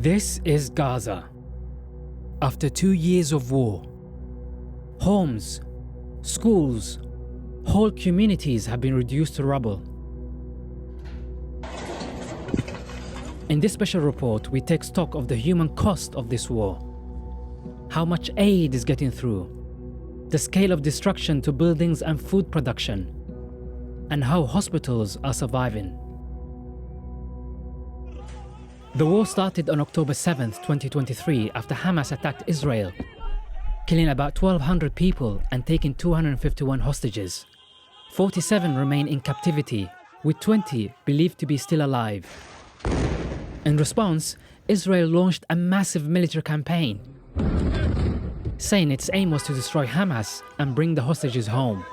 This is Gaza. After 2 years of war, homes, schools, whole communities have been reduced to rubble. In this special report, we take stock of the human cost of this war, how much aid is getting through, the scale of destruction to buildings and food production, and how hospitals are surviving. The war started on October 7, 2023, after Hamas attacked Israel, killing about 1,200 people and taking 251 hostages. 47 remain in captivity, with 20 believed to be still alive. In response, Israel launched a massive military campaign, saying its aim was to destroy Hamas and bring the hostages home.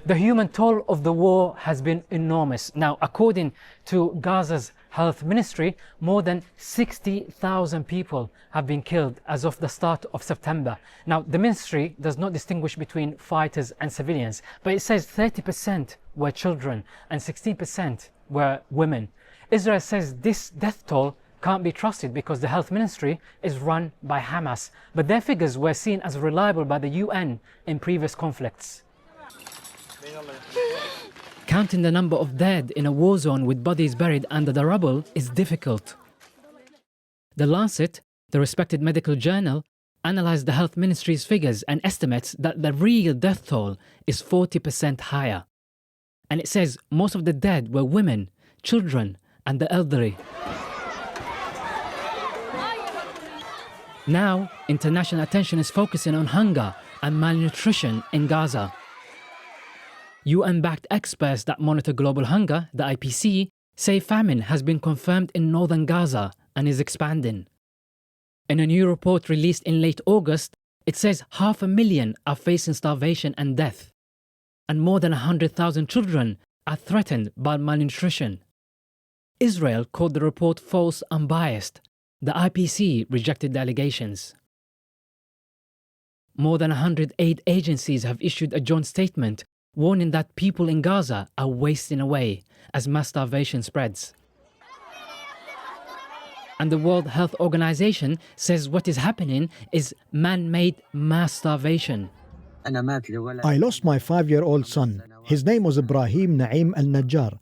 The human toll of the war has been enormous. Now, according to Gaza's health ministry, more than 60,000 people have been killed as of the start of September. Now, the ministry does not distinguish between fighters and civilians, but it says 30% were children and 16% were women. Israel says this death toll can't be trusted because the health ministry is run by Hamas, but their figures were seen as reliable by the UN in previous conflicts. Counting the number of dead in a war zone with bodies buried under the rubble is difficult. The Lancet, the respected medical journal, analysed the health ministry's figures and estimates that the real death toll is 40% higher. And it says most of the dead were women, children, and the elderly. Now, international attention is focusing on hunger and malnutrition in Gaza. UN-backed experts that monitor global hunger, the IPC, say famine has been confirmed in northern Gaza and is expanding. In a new report released in late August, it says 500,000 are facing starvation and death, and more than 100,000 children are threatened by malnutrition. Israel called the report false, unbiased. The IPC rejected the allegations. More than 100 aid agencies have issued a joint statement warning that people in Gaza are wasting away as mass starvation spreads. And the World Health Organization says what is happening is man-made mass starvation. I lost my 5-year-old son. His name was Ibrahim Naim Al-Najjar.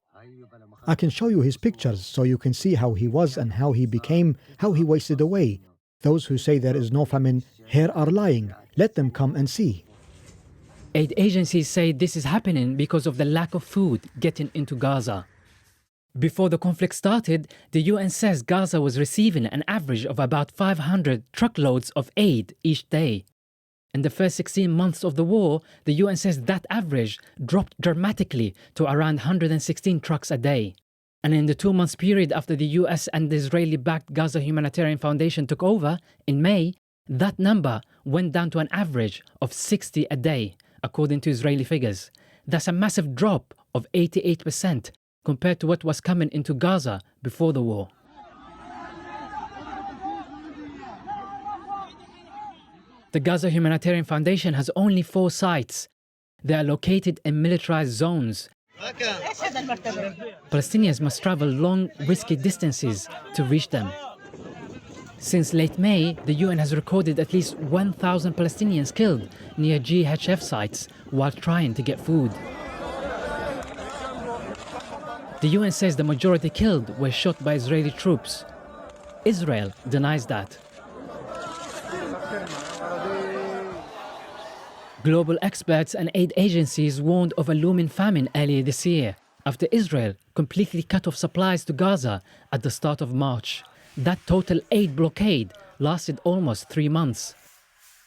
I can show you his pictures so you can see how he was and how he became, how he wasted away. Those who say there is no famine here are lying. Let them come and see. Aid agencies say this is happening because of the lack of food getting into Gaza. Before the conflict started, the UN says Gaza was receiving an average of about 500 truckloads of aid each day. In the first 16 months of the war, the UN says that average dropped dramatically to around 116 trucks a day. And in the 2 months period after the US and the Israeli-backed Gaza Humanitarian Foundation took over, in May, that number went down to an average of 60 a day, according to Israeli figures. That's a massive drop of 88% compared to what was coming into Gaza before the war. The Gaza Humanitarian Foundation has only 4 sites. They are located in militarized zones. Palestinians must travel long, risky distances to reach them. Since late May, the UN has recorded at least 1,000 Palestinians killed near GHF sites while trying to get food. The UN says the majority killed were shot by Israeli troops. Israel denies that. Global experts and aid agencies warned of a looming famine earlier this year after Israel completely cut off supplies to Gaza at the start of March. That total aid blockade lasted almost 3 months.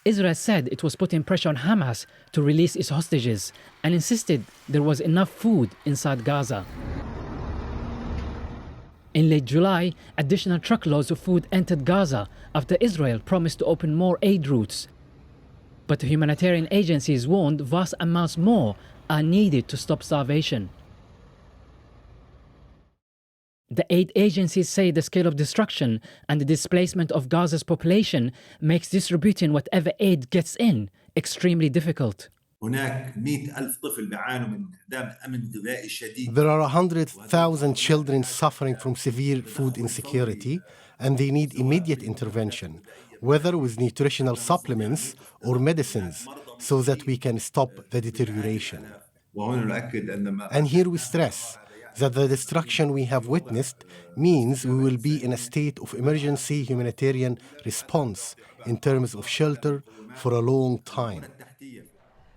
Israel said it was putting pressure on Hamas to release its hostages and insisted there was enough food inside Gaza. In late July, additional truckloads of food entered Gaza after Israel promised to open more aid routes. But the humanitarian agencies warned vast amounts more are needed to stop starvation. The aid agencies say the scale of destruction and the displacement of Gaza's population makes distributing whatever aid gets in extremely difficult. هناك 100,000 طفل بيعانوا من انعدام أمن غذائي شديد. There are 100,000 children suffering from severe food insecurity, and they need immediate intervention, whether with nutritional supplements or medicines, so that we can stop the deterioration. وهنا نؤكد أن ما And here we stress that the destruction we have witnessed means we will be in a state of emergency humanitarian response in terms of shelter for a long time.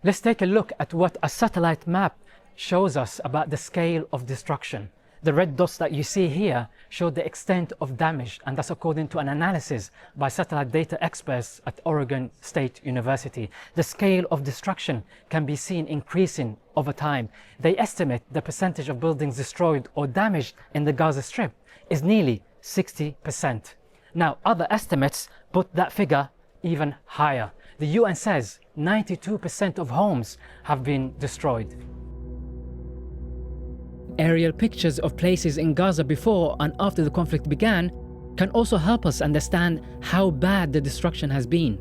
Let's take a look at what a satellite map shows us about the scale of destruction. The red dots that you see here show the extent of damage, and that's according to an analysis by satellite data experts at Oregon State University. The scale of destruction can be seen increasing over time. They estimate the percentage of buildings destroyed or damaged in the Gaza Strip is nearly 60%. Now, other estimates put that figure even higher. The UN says 92% of homes have been destroyed. Aerial pictures of places in Gaza before and after the conflict began can also help us understand how bad the destruction has been.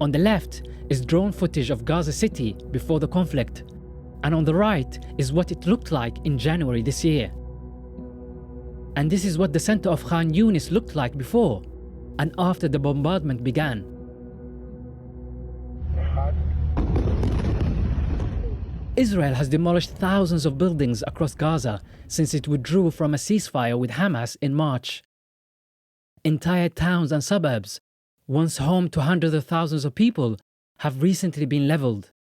On the left is drone footage of Gaza City before the conflict, and on the right is what it looked like in January this year. And this is what the center of Khan Yunis looked like before and after the bombardment began. Israel has demolished thousands of buildings across Gaza since it withdrew from a ceasefire with Hamas in March. Entire towns and suburbs, once home to hundreds of thousands of people, have recently been leveled.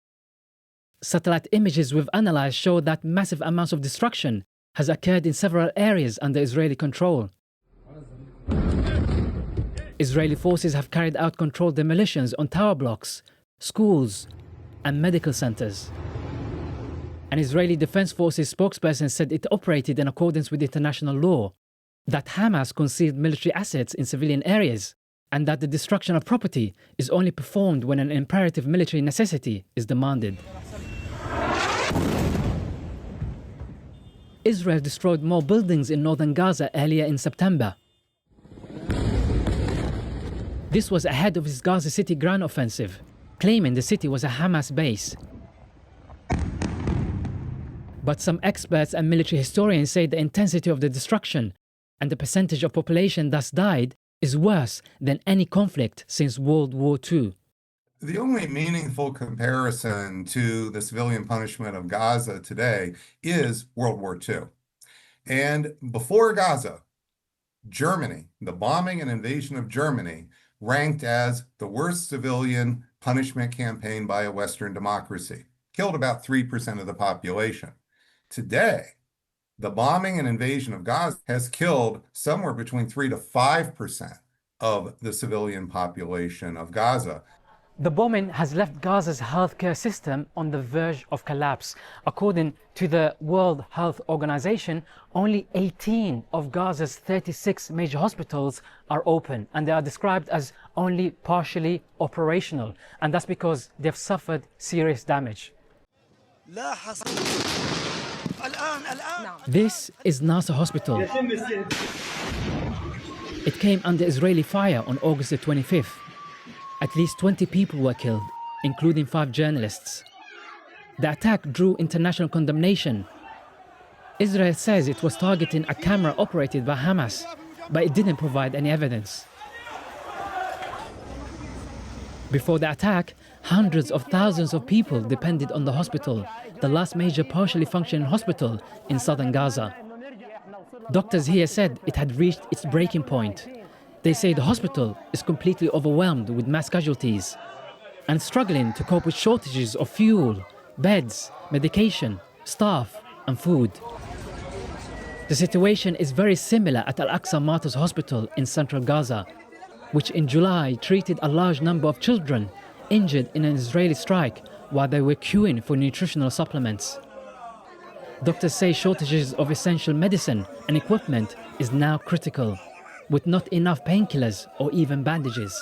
Satellite images we've analyzed show that massive amounts of destruction has occurred in several areas under Israeli control. Israeli forces have carried out controlled demolitions on tower blocks, schools, and medical centers. An Israeli Defense Forces spokesperson said it operated in accordance with international law, that Hamas concealed military assets in civilian areas, and that the destruction of property is only performed when an imperative military necessity is demanded. Israel destroyed more buildings in northern Gaza earlier in September. This was ahead of its Gaza City ground offensive, claiming the city was a Hamas base. But some experts and military historians say the intensity of the destruction and the percentage of population thus died is worse than any conflict since World War II. The only meaningful comparison to the civilian punishment of Gaza today is World War II. And before Gaza, Germany, the bombing and invasion of Germany, ranked as the worst civilian punishment campaign by a Western democracy, killed about 3% of the population. Today, the bombing and invasion of Gaza has killed somewhere between 3 to 5% of the civilian population of Gaza. The bombing has left Gaza's healthcare system on the verge of collapse. According to the World Health Organization, only 18 of Gaza's 36 major hospitals are open, and they are described as only partially operational, and that's because they've suffered serious damage. This is Nasser Hospital. It came under Israeli fire on August the 25th. At least 20 people were killed, including 5 journalists. The attack drew international condemnation. Israel says it was targeting a camera operated by Hamas, but it didn't provide any evidence. Before the attack, hundreds of thousands of people depended on the hospital, the last major partially functioning hospital in southern Gaza. Doctors here said it had reached its breaking point. They say the hospital is completely overwhelmed with mass casualties and struggling to cope with shortages of fuel, beds, medication, staff, and food. The situation is very similar at Al-Aqsa Martyrs Hospital in central Gaza, which in July treated a large number of children injured in an Israeli strike while they were queuing for nutritional supplements. Doctors say shortages of essential medicine and equipment is now critical, with not enough painkillers or even bandages.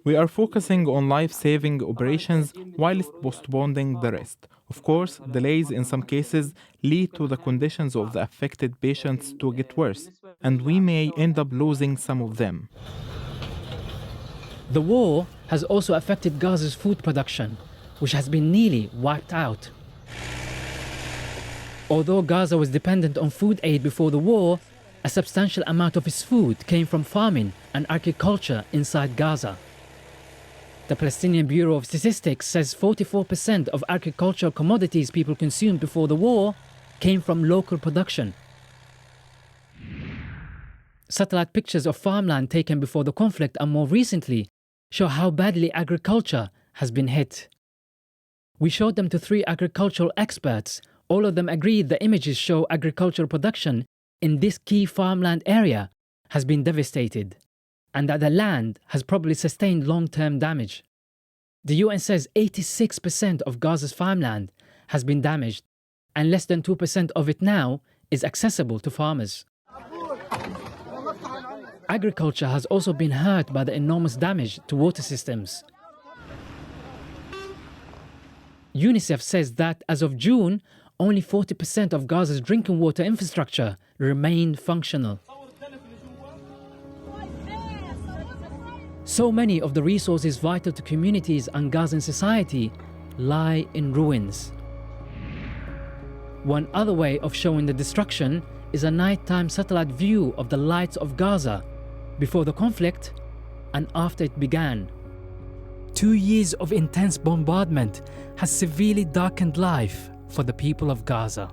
We are focusing on life-saving operations whilst postponing the rest. Of course, delays in some cases lead to the conditions of the affected patients to get worse, and we may end up losing some of them. The war has also affected Gaza's food production, which has been nearly wiped out. Although Gaza was dependent on food aid before the war, a substantial amount of its food came from farming and agriculture inside Gaza. The Palestinian Bureau of Statistics says 44% of agricultural commodities people consumed before the war came from local production. Satellite pictures of farmland taken before the conflict and more recently show how badly agriculture has been hit. We showed them to 3 agricultural experts. All of them agreed the images show agricultural production in this key farmland area has been devastated, and that the land has probably sustained long-term damage. The UN says 86% of Gaza's farmland has been damaged, and less than 2% of it now is accessible to farmers. Agriculture has also been hurt by the enormous damage to water systems. UNICEF says that as of June, only 40% of Gaza's drinking water infrastructure remained functional. So many of the resources vital to communities and Gazan society lie in ruins. One other way of showing the destruction is a nighttime satellite view of the lights of Gaza before the conflict and after it began. 2 years of intense bombardment has severely darkened life for the people of Gaza.